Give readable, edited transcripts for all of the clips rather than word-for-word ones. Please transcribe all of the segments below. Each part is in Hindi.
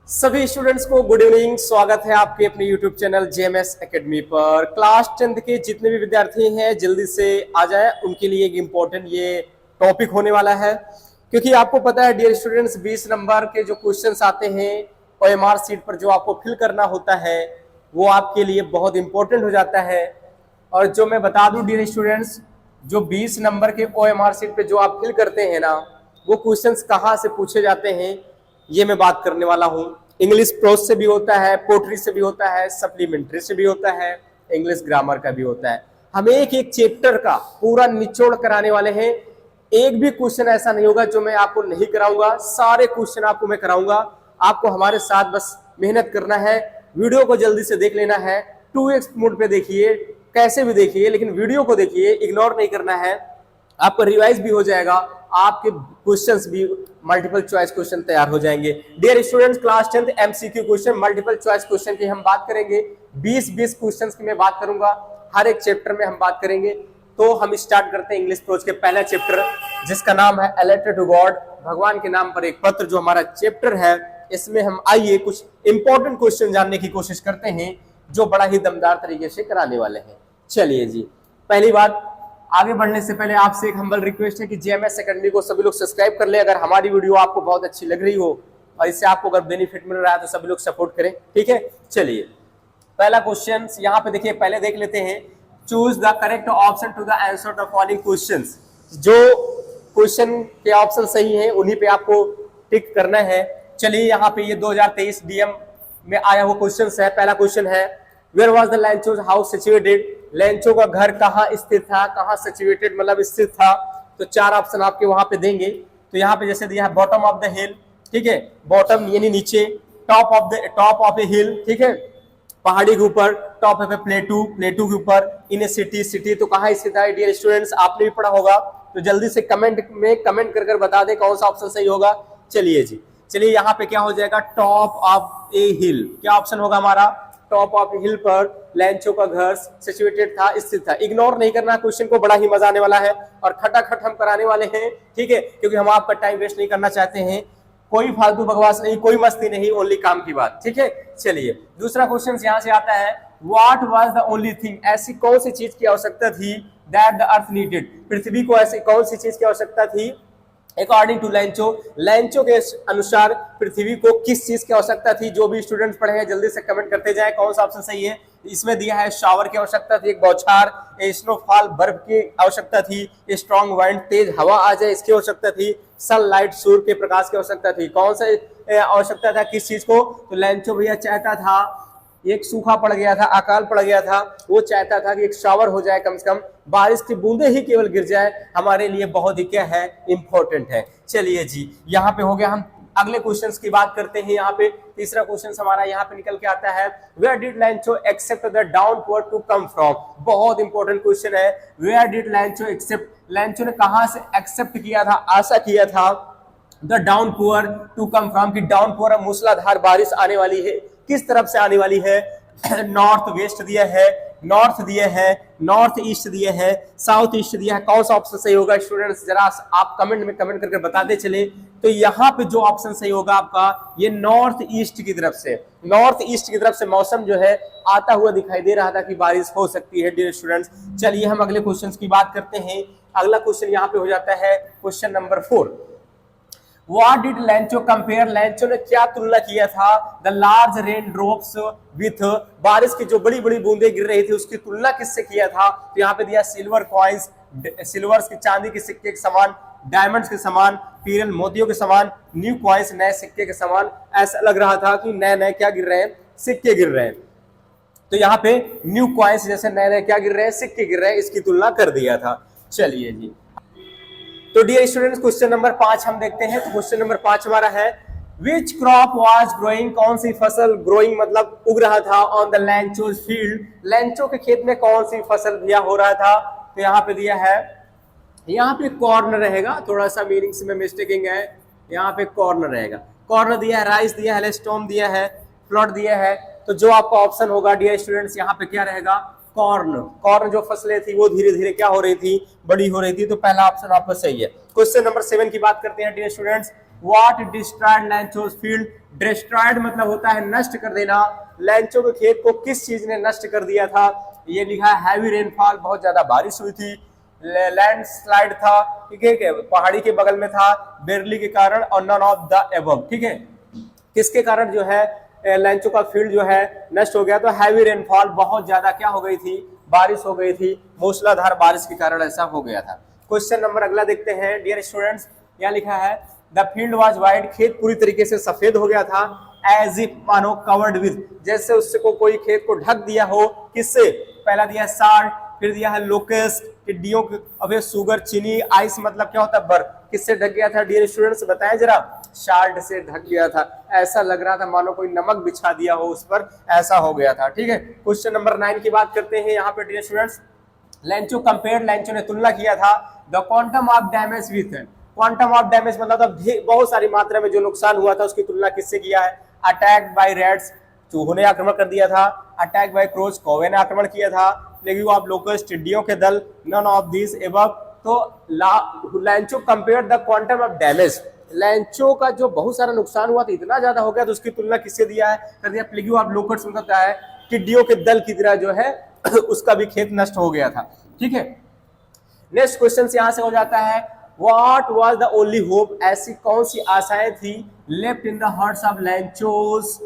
सभी स्टूडेंट्स को गुड इवनिंग। स्वागत है आपके अपने यूट्यूब चैनल जेएमएस एकेडमी पर। क्लास 10th के जितने भी विद्यार्थी हैं जल्दी से आ जाएं, उनके लिए एक इम्पोर्टेंट ये टॉपिक होने वाला है। क्योंकि आपको पता है डियर स्टूडेंट्स, 20 नंबर के जो क्वेश्चंस आते हैं ओएमआर सीट पर जो आपको फिल करना होता है वो आपके लिए बहुत इंपॉर्टेंट हो जाता है। और जो मैं बता दूं डियर स्टूडेंट्स, जो 20 नंबर के ओएमआर सीट पे जो आप फिल करते हैं ना, वो क्वेश्चंस कहाँ से पूछे जाते हैं ये मैं बात करने वाला हूँ। इंग्लिश प्रोज से भी होता है, पोट्री से भी होता है, सप्लीमेंट्री से भी होता है, इंग्लिश ग्रामर का भी होता है। हम एक एक चैप्टर का पूरा निचोड़ कराने वाले हैं। एक भी क्वेश्चन ऐसा नहीं होगा जो मैं आपको नहीं कराऊंगा, सारे क्वेश्चन आपको मैं कराऊंगा। आपको हमारे साथ बस मेहनत करना है, वीडियो को जल्दी से देख लेना है। 2x मोड पे देखिए, कैसे भी देखिए, लेकिन वीडियो को देखिए, इग्नोर नहीं करना है। आपका रिवाइज भी हो जाएगा, आपके क्वेश्चंस भी मल्टीपल चॉइस क्वेश्चन तैयार हो जाएंगे। Dear students, class 10th MCQ question, multiple choice question की हम बात करेंगे। 20 क्वेश्चंस की मैं बात करूंगा, हर एक चैप्टर में हम बात करेंगे। तो हम स्टार्ट करते हैं इंग्लिश प्रोज के पहला चैप्टर, जिसका नाम है अ लेटर टू गॉड, भगवान के नाम पर एक पत्र। जो हमारा चैप्टर है, इसमें हम आइए कुछ इंपॉर्टेंट क्वेश्चन जानने की कोशिश करते हैं जो बड़ा ही दमदार तरीके से कराने वाले हैं। चलिए जी, पहली बात, आगे बढ़ने से पहले आपसे एक हम्बल रिक्वेस्ट है कि जेएमएस एकेडमी को सभी लोग सब्सक्राइब कर ले। अगर हमारी वीडियो आपको बहुत अच्छी लग रही हो और इससे आपको अगर बेनिफिट मिल रहा है तो सभी लोग सपोर्ट करें, ठीक है। चलिए, पहला क्वेश्चन यहाँ पे देखिए, पहले देख लेते हैं। Choose the correct option to the answer the following questions. जो क्वेश्चन के ऑप्शन सही है उन्हीं पे आपको टिक करना है। चलिए, यहाँ पे ये 2023 डीएम में आया हुआ क्वेश्चन है। पहला क्वेश्चन है, where was the Lencho's house situated. Lencho का घर कहाँ स्थित था, कहाँ सिचुएटेड मतलब स्थित था। तो चार ऑप्शन आपके वहां पे देंगे। तो यहाँ पे जैसे दिया है बॉटम ऑफ द हिल, ठीक है, बॉटम यानी नीचे, टॉप ऑफ ए हिल, ठीक है, पहाड़ी के ऊपर, टॉप ऑफ ए प्लेटू, प्लेटू के ऊपर, इन ए सिटी, सिटी तो कहाँ स्थित है डियर स्टूडेंट्स, आपने भी पढ़ा होगा। तो जल्दी से कमेंट में कमेंट कर बता दें कौन सा ऑप्शन सही होगा। चलिए जी, चलिए यहाँ पे क्या हो जाएगा, टॉप ऑफ ए हिल। क्या ऑप्शन होगा हमारा, टॉप ऑफ हिल पर लैंचो का घर सिचुएटेड था, स्थित था। इग्नोर नहीं करना क्वेश्चन को, बड़ा ही मजा आने वाला है और खटाखट हम कराने वाले हैं, ठीक है, क्योंकि हम आपका टाइम वेस्ट नहीं करना चाहते हैं। कोई फालतू बकवास नहीं, कोई मस्ती नहीं, ओनली काम की बात, ठीक है। चलिए, दूसरा क्वेश्चन यहां से आता है, what was the only thing, ऐसी कौन सी चीज की आवश्यकता थी, दैट द अर्थ नीडेड, पृथ्वी को ऐसी कौन सी चीज की आवश्यकता थी अकॉर्डिंग टू लैंचो। लैंचो के अनुसार पृथ्वी को किस चीज की आवश्यकता थी। जो भी स्टूडेंट्स पढ़े हैं जल्दी से कमेंट करते जाएं कौन सा ऑप्शन सही है। इसमें दिया है शावर की आवश्यकता थी, एक बौछार, स्नोफॉल बर्फ की आवश्यकता थी, स्ट्रॉन्ग वाइंड तेज हवा आ जाए इसकी आवश्यकता थी, सनलाइट सूर्य के प्रकाश की आवश्यकता थी। कौन सा आवश्यकता था किस चीज को, तो लैंचो भैया चाहता था, एक सूखा पड़ गया था, अकाल पड़ गया था, वो चाहता था कि एक शावर हो जाए, कम से कम बारिश की बूंदे ही केवल गिर जाए, हमारे लिए बहुत ही क्या है, इंपॉर्टेंट है। चलिए जी, यहाँ पे हो गया। हम अगले क्वेश्चंस की बात करते हैं। यहाँ पे तीसरा क्वेश्चन हमारा यहाँ पे निकल के आता है, where did Lencho expect the downpour to come from. बहुत इंपॉर्टेंट क्वेश्चन है, where did Lencho expect, Lencho ने कहां से एक्सेप्ट किया था, आशा किया था, the downpour to come from, की डाउनपोर मूसलाधार बारिश आने वाली है, किस तरफ से आने वाली है। नॉर्थ वेस्ट दिया है, नॉर्थ दिया है, नॉर्थ ईस्ट दिया है, साउथ ईस्ट दिया है। कौन सा ऑप्शन सही होगा स्टूडेंट्स, जरा आप कमेंट में कमेंट करके बताते चले। तो यहाँ पे जो ऑप्शन सही होगा आपका, ये नॉर्थ ईस्ट की तरफ से, नॉर्थ ईस्ट की तरफ से मौसम जो है आता हुआ दिखाई दे रहा था कि बारिश हो सकती है डियर स्टूडेंट्स। चलिए, हम अगले क्वेश्चन की बात करते हैं। अगला क्वेश्चन यहाँ पे हो जाता है question number 4। What did लैंचो compare, Lencho ने क्या तुलना किया था, the large rain drops with, बारिश की जो बड़ी बड़ी बूंदे गिर रही थी उसकी तुलना किससे किया था। तो यहाँ पे दिया सिल्वर कॉइन्स, सिल्वर की चांदी के सिक्के के समान, डायमंड्स के समान, पीरल मोतियों के समान, न्यू कॉइन्स नए सिक्के के समान। ऐसा लग रहा था कि नए नए क्या गिर रहे हैं, सिक्के गिर रहे हैं। तो यहाँ पे न्यू कॉइन्स जैसे नए नए क्या गिर रहे हैं, सिक्के गिर रहे हैं, इसकी तुलना कर दिया था। चलिए जी, तो डियर स्टूडेंट्स, क्वेश्चन नंबर 5 हम देखते हैं। तो क्वेश्चन नंबर 5 हमारा है, विच क्रॉप वाज ग्रोइंग, कौन सी फसल ग्रोइंग मतलब उग रहा था, ऑन द लैंचोज फील्ड, लैंचो के खेत में कौन सी फसल दिया हो रहा था। तो यहाँ पे दिया है, यहाँ पे कॉर्न रहेगा, थोड़ा सा मीनिंग्स में मिस्टेकिंग है, यहाँ पे कॉर्न रहेगा। कॉर्न दिया है, राइस दिया है, स्टोम दिया है, फ्लोट दिया है। तो जो आपका ऑप्शन होगा डियर स्टूडेंट्स, यहाँ पे क्या रहेगा, कॉर्न। कॉर्न जो फसलें थी वो धीरे धीरे क्या हो रही थी, बड़ी हो रही थी। तो पहला ऑप्शन आपका सही है। क्वेश्चन नंबर 7 की बात करते हैं dear students, what destroyed Lencho's field. Destroyed मतलब होता है नष्ट कर देना। लैंचो के खेत को किस चीज ने नष्ट कर दिया था? ये लिखा है हैवी रेनफॉल, बहुत ज्यादा बारिश हुई थी। लैंडस्लाइड था, ठीक है, पहाड़ी के बगल में था, बेरली के कारण, और नन ऑफ द एबव, ठीक है। किसके कारण जो है लैंचो का फील्ड जो है नष्ट हो गया? तो हैवी रेनफॉल, बहुत ज्यादा क्या हो गई थी? बारिश हो गई थी, मूसलाधार बारिश के कारण ऐसा हो गया था। क्वेश्चन नंबर अगला देखते हैं। डियर स्टूडेंट्स, यहाँ लिखा है द फील्ड वाज वाइट, खेत पूरी तरीके से सफेद हो गया था। एज इफ मानो कवर्ड विद, जैसे उससे को कोई खेत को ढक दिया हो। किससे? पहला दिया साल्ट, फिर दिया है लोकस्ट, टिड्डियों के, अब सुगर, चीनी, आइस मतलब क्या होता है? बर्फ। किससे ढक गया था डियर स्टूडेंट्स? बताएं जरा। साल्ट से ढक गया था, ऐसा लग रहा था मानो कोई नमक बिछा दिया हो उस पर, ऐसा हो गया था, ठीक है। क्वेश्चन नंबर 9 की बात करते हैं यहाँ पे dear students. Lencho compare, Lencho ने तुलना किया था the quantum of damage with, quantum of damage मतलब बहुत सारी मात्रा में जो नुकसान हुआ था उसकी तुलना किससे किया है? अटैक बाय रैट्स, चूहों ने आक्रमण कर दिया था। अटैक बाय क्रोच, कौवे ने आक्रमण किया था। लेकिन आप लोकस्ट, टिड्डियों के दल, नन ऑफ दिस एबव। तो Lencho compare the quantum of damage, Lencho का जो बहुत सारा नुकसान हुआ था, इतना ज्यादा हो गया, तो उसकी तुलना किससे दिया है? कर दिया प्लेग्यू ऑफ लोकस्ट, मतलब क्या है? टिड्डियों के दल की तरह जो है उसका भी खेत नष्ट हो गया था, ठीक है। नेक्स्ट क्वेश्चन यहां से हो जाता है what was the only hope, ऐसी कौन सी आशाएं थी left in the hearts of Lencho's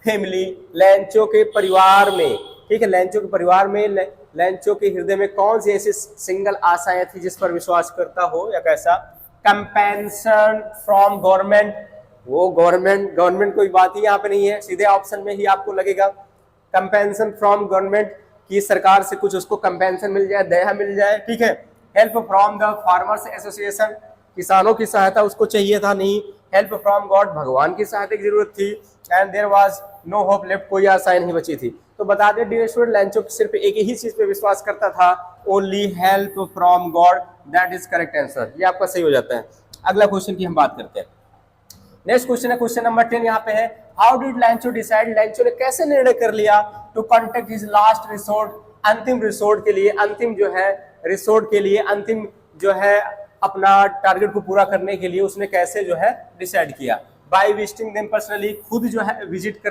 family, Lencho के परिवार में, ठीक है। लैंचो के परिवार में, लैंचो के हृदय में कौन सी ऐसी सिंगल आशाएं थी जिस पर विश्वास करता हो, या कैसा? कंपेंसेशन फ्रॉम गवर्नमेंट, वो गवर्नमेंट कोई बात ही यहाँ पे नहीं है, सीधे ऑप्शन में ही आपको लगेगा। कंपेंसेशन फ्रॉम गवर्नमेंट, की सरकार से कुछ उसको कंपेंसेशन मिल जाए, दया मिल जाए, ठीक है। Help from the farmers association, किसानों की सहायता उसको चाहिए था, नहीं। हेल्प फ्रॉम गॉड, भगवान की सहायता की जरूरत थी। And there was no hope left, कोई आशाएं नहीं बची थी। तो बता दें डियर स्टूडेंट, लैंचो सिर्फ एक ही चीज पे विश्वास करता था, only help from God, that is correct answer, ये आपका सही हो जाता है। अगला क्वेश्चन की हम बात करते हैं। नेक्स्ट क्वेश्चन है क्वेश्चन नंबर 10 यहाँ पे है how did Lencho decide, Lencho ने कैसे निर्णय कर लिया to contact his last resort, अंतिम रिसोर्ट के लिए, अंतिम जो है रिसोर्ट के लिए, अंतिम जो है अपना टारगेट को पूरा करने के लिए उसने कैसे जो है डिसाइड किया? बाय विजिटिंग देम पर्सनली, खुद जो है विजिट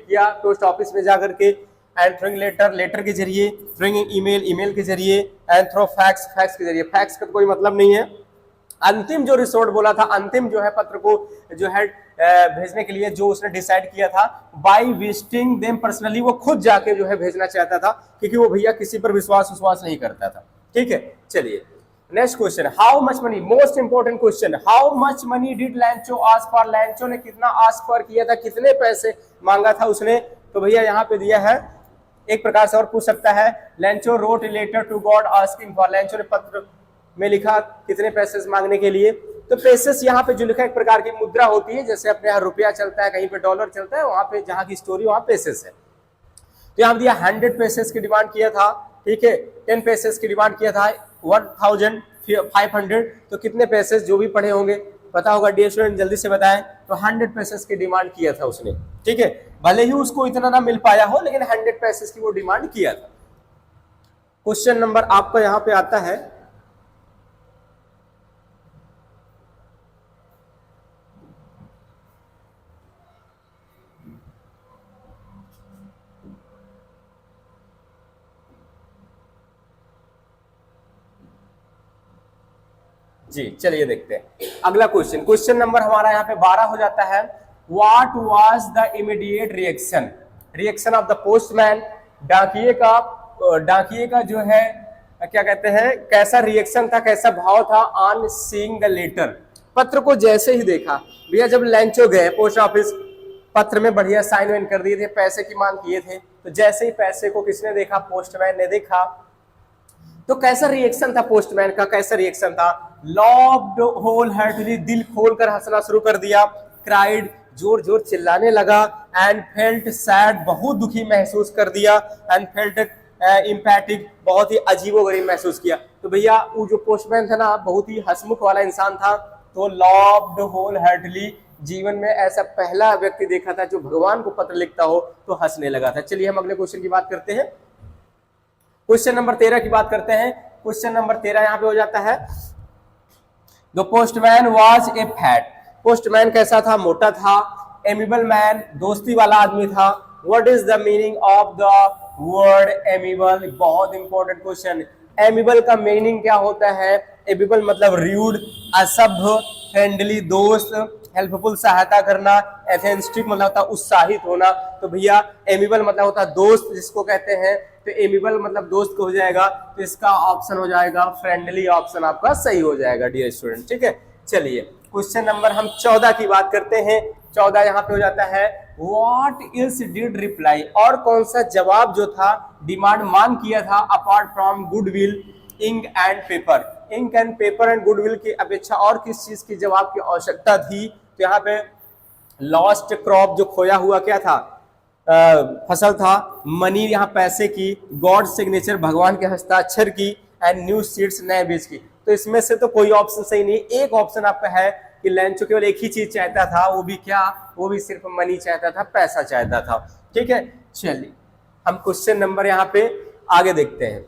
किया पोस्ट ऑफिस में जाकर के, एंड थ्रू लेटर के जरिए, थ्रू ईमेल के जरिए, एंड थ्रू फैक्स के जरिए। फैक्स का कोई मतलब नहीं है, अंतिम जो रिसोर्ट बोला था, अंतिम जो है पत्र को जो है भेजने के लिए जो उसने डिसाइड किया था, बाय विजिटिंग देम पर्सनली, वो खुद जाके जो है भेजना चाहता था, क्योंकि वो भैया किसी पर विश्वास नहीं करता था, ठीक है। चलिए next question, how much money, most important question, how much money did लैंचो ask for, Lencho ने कितना आस्क फॉर किया था, कितने पैसे मांगा था उसने? तो भैया यहाँ पे दिया है, एक प्रकार से और पूछ सकता है, Lencho wrote a letter to God asking for, Lencho ने पत्र में लिखा कितने पैसे मांगने के लिए? तो पैसेस यहाँ पे जो लिखा एक प्रकार की मुद्रा होती है, जैसे अपने यहाँ रुपया चलता है, कहीं पे डॉलर चलता है, वहां पे जहाँ की स्टोरी वहां पैसेस है। तो यहाँ दिया 100 पैसेस की डिमांड किया था, ठीक है। 10 पैसेस की डिमांड किया था, 1500, तो कितने पैसेस जो भी पढ़े होंगे पता होगा डियर स्टूडेंट, जल्दी से बताएं। तो 100 पैसेस की डिमांड किया था उसने, ठीक है। भले ही उसको इतना ना मिल पाया हो, लेकिन 100 पैसेस की वो डिमांड किया था। क्वेश्चन नंबर आपका यहाँ पे आता है, जी चलिए देखते हैं अगला क्वेश्चन। क्वेश्चन नंबर हमारा यहाँ पे 12 हो जाता है, what was the immediate reaction of the postman, डाकिये का जो है क्या कहते हैं, कैसा रिएक्शन था, कैसा भाव था ऑन सीइंग द लेटर, पत्र को जैसे ही देखा। भैया जब लैंचो गए पोस्ट ऑफिस, पत्र में बढ़िया साइन वाइन कर दिए थे, पैसे की मांग किए थे, तो जैसे ही पैसे को किसने देखा, पोस्टमैन ने देखा, तो कैसा रिएक्शन था पोस्टमैन का, कैसा रिएक्शन था? लॉफ्ड होल हार्टली, दिल खोलकर हंसना शुरू कर दिया। क्राइड, जोर जोर चिल्लाने लगा। एंड फेल्ट सैड, बहुत दुखी महसूस कर दिया। एंड फेल्ट इम्पैटिक, बहुत ही अजीबोगरीब महसूस किया। तो भैया वो जो पोस्टमैन था ना, बहुत ही हंसमुख वाला इंसान था। तो लॉफ्ड होल हार्टली, जीवन में ऐसा पहला व्यक्ति देखा था जो भगवान को पत्र लिखता हो तो हंसने लगा था। चलिए हम अगले क्वेश्चन की बात करते हैं। क्वेश्चन नंबर 13 की बात करते हैं। क्वेश्चन नंबर 13 यहाँ पे हो जाता है, the postman was a fat, postman कैसा था? मोटा था। एमिबल मैन दोस्ती वाला आदमी था। What is the meaning of the word amiable? बहुत इंपॉर्टेंट क्वेश्चन। एमिबल का मीनिंग क्या होता है? एमिबल मतलब र्यूड, असभ्य, फ्रेंडली दोस्त, हेल्पफुल सहायता करना, एथेंस्टिक मतलब होता उत्साहित होना। तो भैया एमिबल मतलब होता है दोस्त जिसको कहते हैं, तो एमिबल मतलब दोस्त को हो जाएगा, तो इसका ऑप्शन हो जाएगा फ्रेंडली, ऑप्शन आपका सही हो जाएगा डियर स्टूडेंट। ठीक है, चलिए क्वेश्चन नंबर हम 14 की बात करते हैं। 14 यहाँ पे हो जाता है व्हाट इल्स डिड रिप्लाई, और कौन सा जवाब जो था डिमांड मांग किया था apart from goodwill, ink and paper. Ink and paper and goodwill की अपेक्षा और किस चीज की जवाब की आवश्यकता थी? तो यहाँ पे लॉस्ट क्रॉप जो खोया हुआ क्या था? फसल था। मनी यहाँ पैसे की। गॉड सिग्नेचर भगवान के हस्ताक्षर की। एंड न्यू सीड्स नए बीज की। तो इसमें से तो कोई ऑप्शन सही नहीं। एक ऑप्शन आपका है कि लैंचो केवल एक ही चीज चाहता था, वो भी क्या? वो भी सिर्फ मनी चाहता था, पैसा चाहता था। ठीक है, चलिए हम क्वेश्चन नंबर यहाँ पे आगे देखते हैं,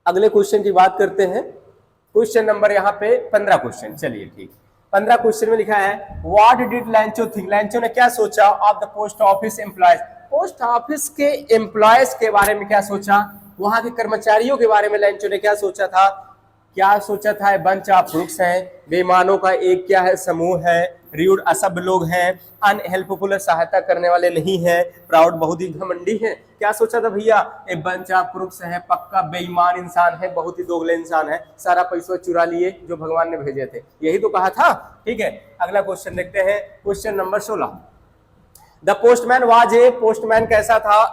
अगले क्वेश्चन की बात करते हैं। क्वेश्चन नंबर यहाँ पे 15 क्वेश्चन। चलिए ठीक, 15 क्वेश्चन में लिखा है व्हाट डिड लैंचो थिंक, लैंचो ने क्या सोचा of the post office employees, post office के एम्प्लॉयज के बारे में क्या सोचा, वहां के कर्मचारियों के बारे में लैंचो ने क्या सोचा था? क्या सोचा था? बंच ऑफ क्रूक्स हैं, बेईमानों का एक क्या है समूह है, र्यूड असभ्य लोग हैं, अनहेल्पफुल सहायता करने वाले नहीं है, प्राउड बहुत ही घमंडी है। क्या सोचा था भैया? ए बंच ऑफ क्रूक्स है, पक्का बेईमान इंसान है, बहुत ही दोगले इंसान है, सारा पैसा चुरा लिए जो भगवान ने भेजे थे, यही तो कहा था। ठीक है, अगला क्वेश्चन देखते हैं, question number 16। The postman was a, postman कैसा था?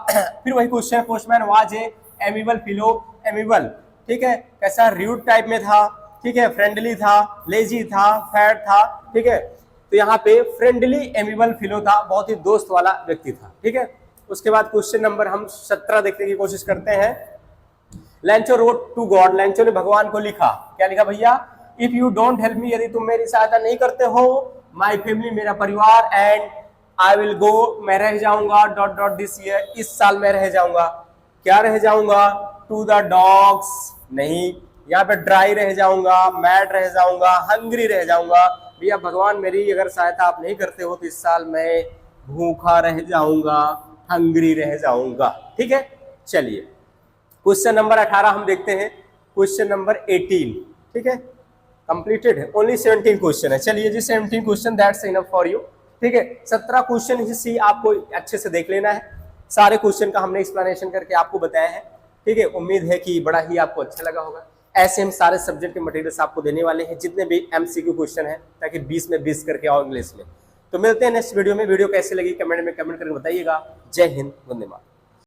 फिर वही क्वेश्चन, पोस्टमैन वाज ए एमिबल फिलो, एमिबल ठीक है, कैसा? र्यूड टाइप में था। ठीक है, फ्रेंडली था, लेजी था, फैट था। ठीक है, तो यहाँ पे फ्रेंडली एमिबल फिलो था, बहुत ही दोस्त वाला व्यक्ति था। ठीक है, उसके बाद क्वेश्चन नंबर हम 17 देखने की कोशिश करते हैं। Lencho wrote to God, Lencho ने भगवान को लिखा। क्या लिखा भैया? If you don't help me, यदि तुम मेरी सहायता नहीं करते हो, माई फैमिली मेरा परिवार, एंड आई विल गो, मैं रह जाऊंगा, डॉट डॉट दिस ईयर, इस साल मैं रह जाऊंगा। क्या रह जाऊंगा? टू द डॉग्स नहीं, यहाँ पे ड्राई रह जाऊंगा, मैड रह जाऊंगा, हंग्री रह जाऊंगा। भैया भगवान मेरी अगर सहायता आप नहीं करते हो तो इस साल मैं भूखा रह जाऊंगा, हंग्री रह जाऊंगा। ठीक है, चलिए क्वेश्चन नंबर 18 हम देखते हैं। क्वेश्चन नंबर 18 ठीक है, कंप्लीटेड है, ओनली 17 क्वेश्चन है। चलिए जी 17 question, that's enough for you. ठीक है, 17 क्वेश्चन ही आपको अच्छे से देख लेना है। सारे क्वेश्चन का हमने एक्सप्लेनेशन करके आपको बताया है। ठीक है, उम्मीद है कि बड़ा ही आपको अच्छा लगा होगा। ऐसे हम सारे सब्जेक्ट के मटेरियल्स आपको देने वाले हैं, जितने भी MCQ क्वेश्चन है, ताकि 20 में 20 करके आओ इंग्लिश में। तो मिलते हैं नेक्स्ट वीडियो में। वीडियो कैसी लगी कमेंट में कमेंट करके बताइएगा। जय हिंद, वंदे मातरम।